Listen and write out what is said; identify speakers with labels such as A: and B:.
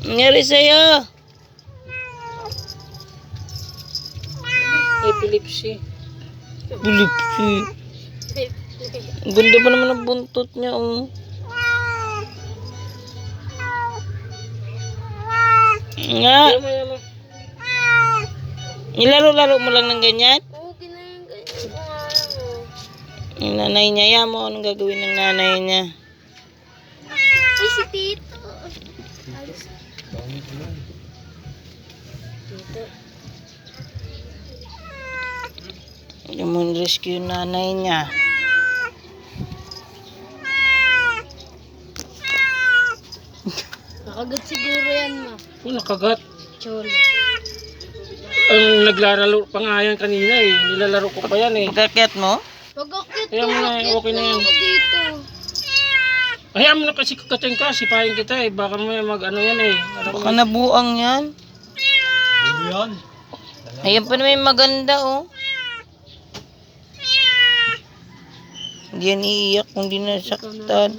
A: Nangyari sa'yo?
B: Epilepsy.
A: Epilepsy. Ang ganda pa naman ang buntot niya, oh. Nga. Nilaro-laro mo lang ng ganyan?
C: Oo, ganyan ko nga lang, oh.
A: Yung nanay niya, yan mo, anong gagawin ng nanay niya?
C: Ay, si Tito. Alis. Tito.
A: Yung mo rescue yung nanay niya.
C: Nakagat siguro yan, ma.
B: Oh, nakagat.
C: Cholo.
B: Ang naglalaro pa nga yan kanina eh. Nilalaro ko pa yan eh.
A: Pagkakyat mo?
C: Pag-akit
B: Kaya mo na, okay na yan.
C: ako dito.
B: Hayaan mo na kasi kakating ka. Sipahin kita eh. Baka may mag-ano yan eh.
A: Baka nabuang yan.
B: yan.
A: Ayan pa naman yung maganda, oh. Hindi yan iiyak kung di nasaktan.